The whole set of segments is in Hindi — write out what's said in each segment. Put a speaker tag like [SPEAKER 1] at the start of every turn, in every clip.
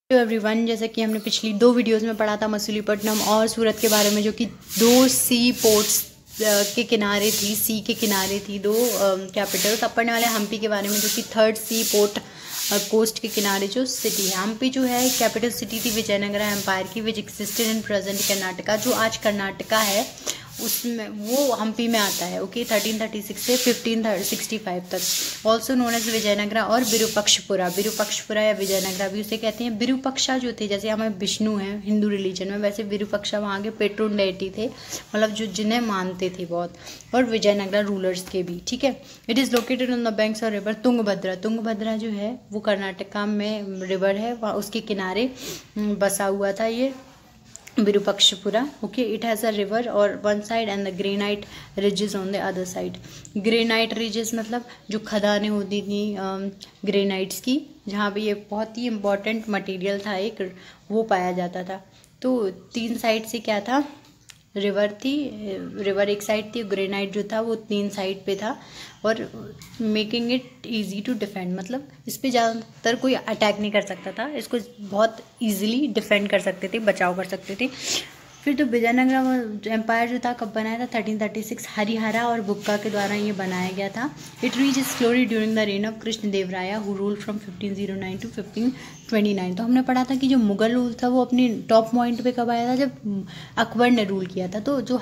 [SPEAKER 1] हेलो एवरीवन, जैसा कि हमने पिछली 2 वीडियोस में पढ़ा था मछलीपट्टनम और सूरत के बारे में, जो कि 2 सी पोर्ट्स के किनारे थी, सी के किनारे थी 2 कैपिटल्स। अब पढ़ने वाले हम्पी के बारे में, जो कि 3rd सी पोर्ट कोस्ट के किनारे जो सिटी है। हम्पी जो है कैपिटल सिटी थी विजयनगरा एम्पायर की, विच एक्सिस्टेड इन प्रेजेंट कर्नाटका, जो आज कर्नाटका है उसमें वो हम्पी में आता है। ओके, 1336 से 1565 तक। ऑल्सो नोन एज विजयनगरा और विरूपक्षपुरा। विरूपक्षपुरा या विजयनगरा भी उसे कहते हैं। विरूपक्षा जो थे, जैसे हमें विष्णु हैं हिंदू रिलीजन में, वैसे विरूपक्षा वहाँ के पेट्रोन डेटी थे, मतलब जो जिन्हें मानते थे बहुत। और विजयनगरा रूलर्स के भी, ठीक है। It is located on the banks of river Tungabhadra. Tungabhadra जो है वो कर्नाटका में रिवर है, वहाँ उसके किनारे बसा हुआ था ये Virupakshapura. Okay, it has a river और one side and the granite ridges on the other side. Granite ridges मतलब जो खदानें होती थी ग्रेनाइट्स की, जहाँ पे ये बहुत ही इम्पोर्टेंट मटेरियल था एक, वो पाया जाता था। तो 3 साइड से क्या था, रिवर थी, रिवर एक साइड थी, ग्रेनाइट जो था वो 3 साइड पे था, और making it easy to defend, मतलब इस पे ज़्यादातर कोई अटैक नहीं कर सकता था, इसको बहुत इजीली डिफेंड कर सकते थे, बचाव कर सकते थे। फिर तो विजयनगरा एम्पायर जो था कब बनाया था, 1336 हरिहरा और बुक्का के द्वारा ये बनाया गया था। It reach its glory during the reign of Krishnadevaraya who rule from 1509 to 1529। तो हमने पढ़ा था कि जो मुगल रूल था वो अपने टॉप पॉइंट पे कब आया था, जब अकबर ने रूल किया था। तो जो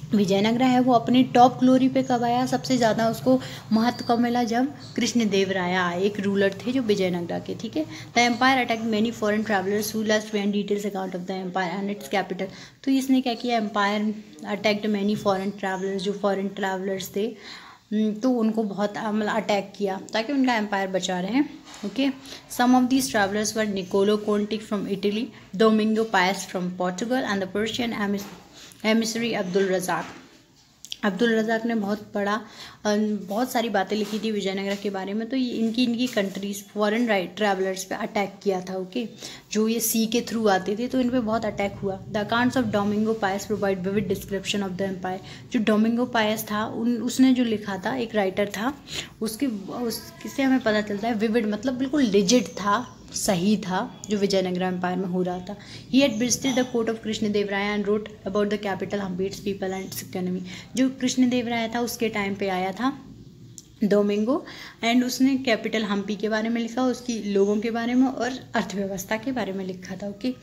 [SPEAKER 1] विजयनगरा है वो अपनी टॉप ग्लोरी पे कब आया, सबसे ज़्यादा उसको महत्व कब मिला, जब कृष्णदेवराया आए, एक रूलर थे जो विजयनगरा के, ठीक है। The empire attack many foreign travellers who left and details account of the empire and its capital. तो इसने क्या किया, empire attacked many foreign travellers, जो फॉरेन ट्रैवलर्स थे तो उनको बहुत मतलब अटैक किया ताकि उनका एम्पायर बचा रहे। Okay, some of these travellers were Niccolo Conti from Italy, Domingo Paes from Portugal and the Persian emissary Abdul Razzaq ने बहुत सारी बातें लिखी थी विजयनगरा के बारे में। तो ये इनकी कंट्रीज फॉरेन ट्रैवलर्स पे अटैक किया था। ओके, जो ये सी के थ्रू आते थे तो इन पे बहुत अटैक हुआ। The accounts of Domingo Paes provide vivid description of the empire. जो डोमिंगो पायस था उसने जो लिखा था, एक राइटर था, उससे हमें पता चलता है विविड मतलब बिल्कुल लिजिट था, सही था, जो विजयनगरा एम्पायर में हो रहा था। He had visited the court of Krishnadevaraya and wrote about the capital Hampi, its people and its economy. जो कृष्णदेवराया था उसके टाइम पे आया था डोमिंगो, एंड उसने कैपिटल हम्पी के बारे में लिखा, उसकी लोगों के बारे में और अर्थव्यवस्था के बारे में लिखा था। ओके,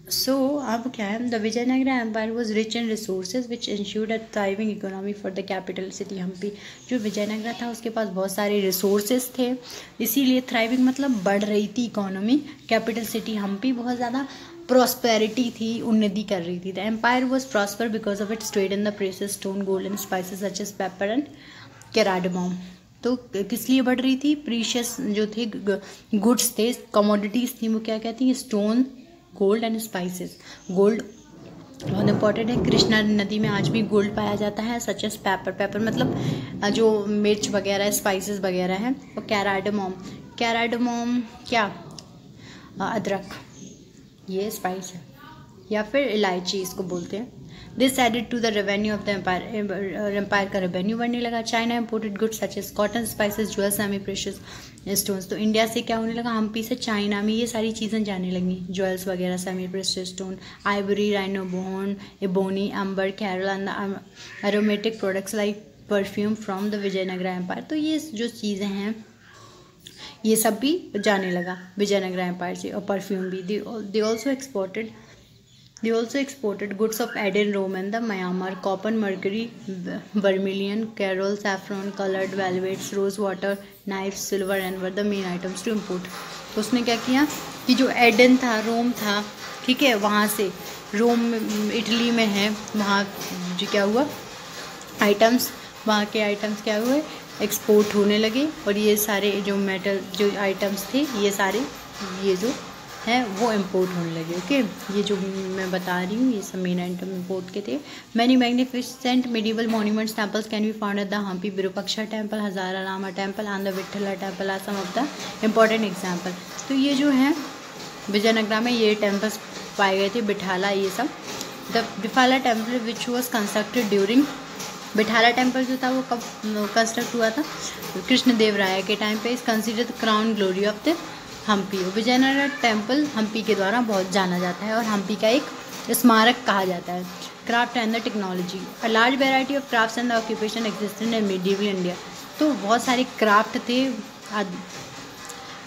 [SPEAKER 1] सो अब क्या है, the Vijayanagara empire was rich in resources which ensured a thriving economy for the capital city Hampi. जो विजयनगरा था उसके पास बहुत सारे रिसोर्सेज थे, इसीलिए थ्राइविंग मतलब बढ़ रही थी इकोनॉमी। कैपिटल सिटी हम्पी बहुत ज़्यादा प्रॉस्पेरिटी थी, उन्नति कर रही थी। The empire was prosper because of its trade in the precious stone, gold and spices such as pepper and cardamom. तो किस लिए बढ़ रही थी, प्रीशियस जो थे गुड्स थे, कमोडिटीज़ थी, वो क्या कहती हैं, stone, gold and spices. Gold बहुत इंपॉर्टेंट है, कृष्णा नदी में आज भी गोल्ड पाया जाता है, सच एस पेपर मतलब जो मिर्च वगैरह, स्पाइसेस वगैरह हैं। और कैराडमम क्या, अदरक, ये स्पाइस है, या फिर इलायची इसको बोलते हैं। This added to the revenue of the empire का रेवेन्यू बढ़ने लगा। China imported goods such as cotton, spices, jewels, semi precious stones. तो इंडिया से क्या होने लगा, हम्पी से चाइना में ये सारी चीज़ें जाने लगी, ज्वेल्स वगैरह, semi precious stone, ivory, rhino bone, ebony, amber, coral and aromatic products like perfume from the Vijayanagara empire. तो ये जो चीज़ें हैं ये सब भी जाने लगा विजयनगरा एम्पायर से, और परफ्यूम भी। They also exported goods of Aden, Rome and the Myanmar, copper, mercury, vermilion, carol, saffron, colored velvets, rose water, knives, silver and were the main items to import. तो उसने क्या किया कि जो एडन था, रोम था, ठीक है, वहाँ से, रोम इटली में है, वहाँ जो क्या हुआ, वहाँ के आइटम्स क्या हुए, एक्सपोर्ट होने लगे। और ये सारे जो मेटल जो आइटम्स थे, ये सारे ये जो है वो इम्पोर्ट होने लगे। ओके, ये जो मैं बता रही हूँ ये सब मेन आइटम इम्पोर्ट के थे। Many magnificent medieval monuments temples can be found at the Hampi. Virupaksha temple, Hazarama temple and the Vitthala temple are some of the important example. तो ये जो है विजयनगरा में ये टेम्पल्स पाए गए थे, बिठाला, ये सब। The Vitthala temple which was constructed during, Vitthala temple जो था वो कब कंस्ट्रक्ट हुआ था, कृष्णदेवराया के टाइम पे। Is considered crown glory of the Hampi, Vijayanagar temple Hampi के द्वारा बहुत जाना जाता है और हम्पी का एक स्मारक कहा जाता है। Craft and the technology, a large variety of crafts and occupation existed in medieval India. तो बहुत सारे क्राफ्ट थे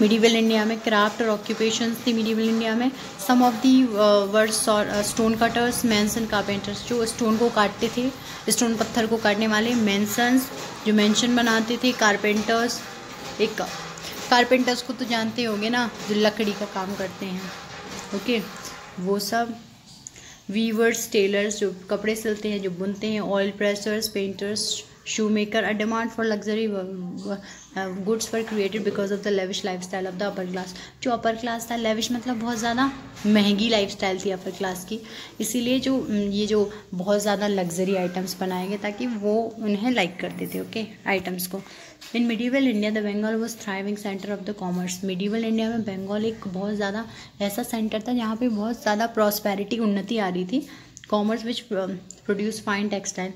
[SPEAKER 1] मिडिवल इंडिया में, क्राफ्ट और ऑक्यूपेशंस थे मिडिवल इंडिया में। Some of the word stone cutters, mason, carpenters, जो स्टोन को काटते थे, स्टोन पत्थर को काटने वाले, मेंसन्स जो मेंशन बनाते थे, कारपेंटर्स, एक कारपेंटर्स को तो जानते होंगे ना, जो लकड़ी का काम करते हैं, ओके, वो सब। वीवर्स, टेलर्स जो कपड़े सिलते हैं, जो बुनते हैं, oil pressures, painters, shoe maker. A demand for luxury goods were created because of the lavish life style of the upper class. जो अपर क्लास था, लेविश मतलब बहुत ज़्यादा महंगी लाइफ स्टाइल थी अपर क्लास की, इसीलिए ये जो बहुत ज़्यादा लग्जरी आइटम्स बनाए गए ताकि वो उन्हें लाइक करते थे, ओके, आइटम्स को। In medieval India the Bengal was thriving centre of the commerce. Medieval India में बंगाल एक बहुत ज़्यादा ऐसा सेंटर था जहाँ पे बहुत ज़्यादा प्रॉस्पेरिटी, उन्नति आ रही थी। Commerce which produce fine textile,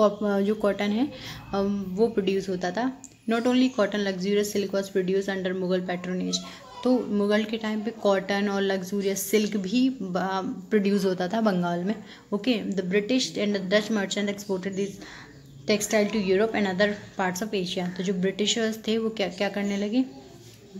[SPEAKER 1] जो कॉटन है वो प्रोड्यूस होता था। Not only cotton, luxurious silk was produce under Mughal patronage. तो मुगल के टाइम पे कॉटन और लग्जूरियस सिल्क भी प्रोड्यूस होता था बंगाल में, okay. The British and the Dutch merchant exported this textile to Europe and other parts of Asia. तो जो ब्रिटिशर्स थे वो क्या करने लगे,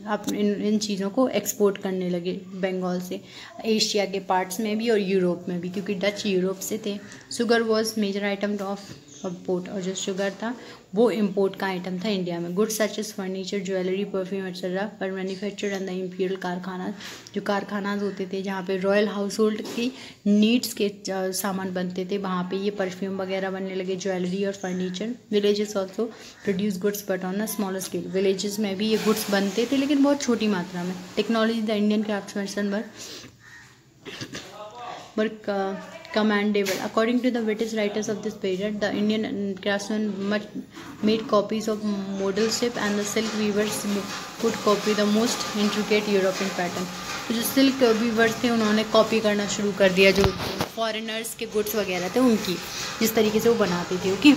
[SPEAKER 1] आप इन चीज़ों को एक्सपोर्ट करने लगे बंगाल से एशिया के पार्ट्स में भी और यूरोप में भी, क्योंकि डच यूरोप से थे। Sugar was major item of import, और जो शुगर था वो इम्पोर्ट का आइटम था इंडिया में। Goods such as furniture, jewellery, perfume etcetera पर manufactured and the imperial karkhana, जो कारखानाज होते थे जहाँ पे रॉयल हाउस होल्ड की नीड्स के सामान बनते थे, वहाँ पे ये परफ्यूम वगैरह बनने लगे, ज्वेलरी और furniture. Villages also produce goods but on a smaller scale. Villages में भी ये गुड्स बनते थे लेकिन बहुत छोटी मात्रा में। Technology, the Indian craftsman were commendable. According to the British writers of this period, the Indian craftsmen made copies of model ship and the silk weavers could copy the most intricate European pattern. तो जो सिल्क वीवर्स थे उन्होंने कॉपी करना शुरू कर दिया जो फॉरेनर्स के गुड्स वगैरह थे उनकी, जिस तरीके से वो बनाते थे, okay.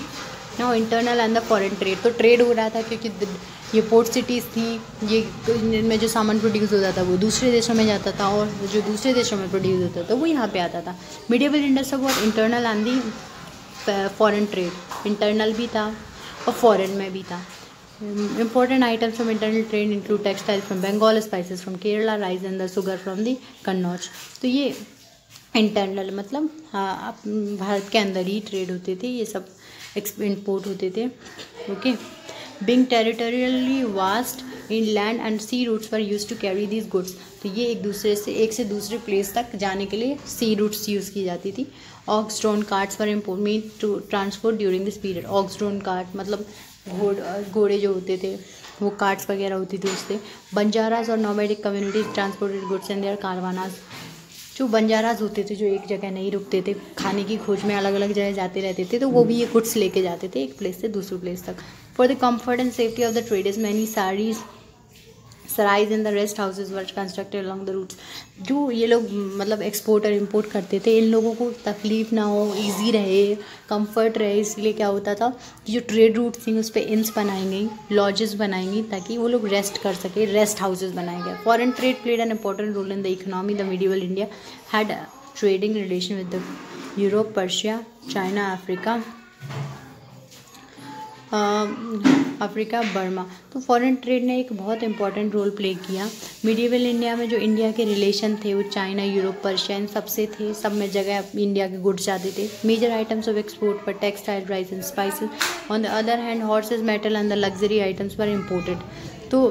[SPEAKER 1] Now internal and the foreign trade, तो ट्रेड हो रहा था क्योंकि ये पोर्ट सिटीज़ थी, ये इनमें जो सामान प्रोड्यूस होता था वो दूसरे देशों में जाता था और जो दूसरे देशों में प्रोड्यूस होता था वो यहाँ पे आता था। मिडिवल इंडिया बहुत internal and the foreign trade, internal भी था और फॉरेन में भी था। Important items from internal trade include textiles from Bengal, spices from Kerala, rice and the sugar from the Kannauj। तो ये इंटरनल मतलब भारत के अंदर ही ट्रेड होते थे, ये सब इम्पोर्ट होते थे, okay. Being territorially vast in land and sea routes were used to carry these goods। तो ये एक से दूसरे प्लेस तक जाने के लिए सी रूट्स यूज़ की जाती थी। Ox drawn carts were made to transport during this period. Ox drawn cart मतलब घोड़े जो होते थे वो कार्ट्स वगैरह होती थी उससे। बंजाराज और nomadic communities transported goods and their caravans. जो बंजाराज होते थे जो एक जगह नहीं रुकते थे, खाने की खोज में अलग अलग जगह जाते रहते थे, तो वो भी ये गुड्स लेके जाते थे एक प्लेस से दूसरे प्लेस तक। For the comfort and safety of the traders many sarais in the rest houses were constructed along the routes. जो ये लोग मतलब एक्सपोर्ट और इम्पोर्ट करते थे, इन लोगों को तकलीफ ना हो, इजी रहे, कंफर्ट रहे, इसलिए क्या होता था कि जो ट्रेड रूट थी उस पर इंस बनाई गई, लॉजेस बनाई गई ताकि वो लोग रेस्ट कर सके, रेस्ट हाउसेज बनाए गए। Foreign trade played an important role in the economy. The medieval India had trading relation with the Europe, Persia, China, Africa, Burma. तो फॉरेन ट्रेड ने एक बहुत इंपॉर्टेंट रोल प्ले किया। मिडिवल इंडिया में जो इंडिया के रिलेशन थे वो चाइना, यूरोप, पर्शिया इन सबसे थे, सब में जगह इंडिया के गुड्स जाते थे। मेजर आइटम्स ऑफ एक्सपोर्ट पर textile, rice and spices. On the other hand horse's, metal and the luxury items पर इम्पोर्टेड। तो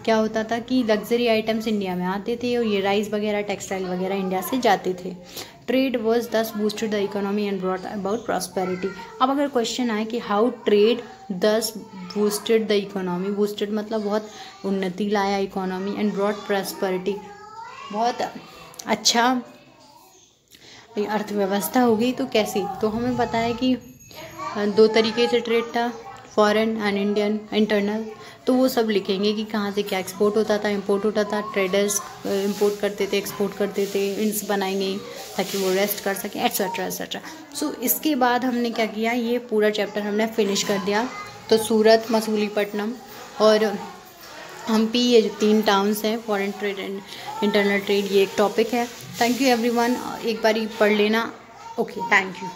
[SPEAKER 1] क्या होता था कि लग्जरी आइटम्स इंडिया में आते थे और ये राइस वगैरह, टेक्सटाइल वगैरह इंडिया से जाते थे। ट्रेड वॉज दस boosted the economy and brought about prosperity. अब अगर क्वेश्चन आए कि हाउ ट्रेड दस बूस्टेड द इकोनॉमी, बूस्टेड मतलब बहुत उन्नति लाया इकोनॉमी, एंड ब्रॉट प्रॉस्पेरिटी बहुत अच्छा अर्थव्यवस्था हो गई, तो कैसे? तो हमें पता है कि दो तरीके से ट्रेड था, फॉरेन एंड इंडियन, इंटरनल। तो वो सब लिखेंगे कि कहाँ से क्या एक्सपोर्ट होता था, इंपोर्ट होता था। ट्रेडर्स इंपोर्ट करते थे, एक्सपोर्ट करते थे, इंस बनाएंगे ताकि वो रेस्ट कर सकें, एट्सेट्रा एट्सेट्रा। सो इसके बाद हमने क्या किया, ये पूरा चैप्टर हमने फिनिश कर दिया। तो सूरत, मसूलीपट्टनम और हम्पी, ये जो 3 टाउन्स हैं, foreign trade and internal trade, ये एक टॉपिक है। थैंक यू एवरीवन, एक बार पढ़ लेना। Okay, thank you.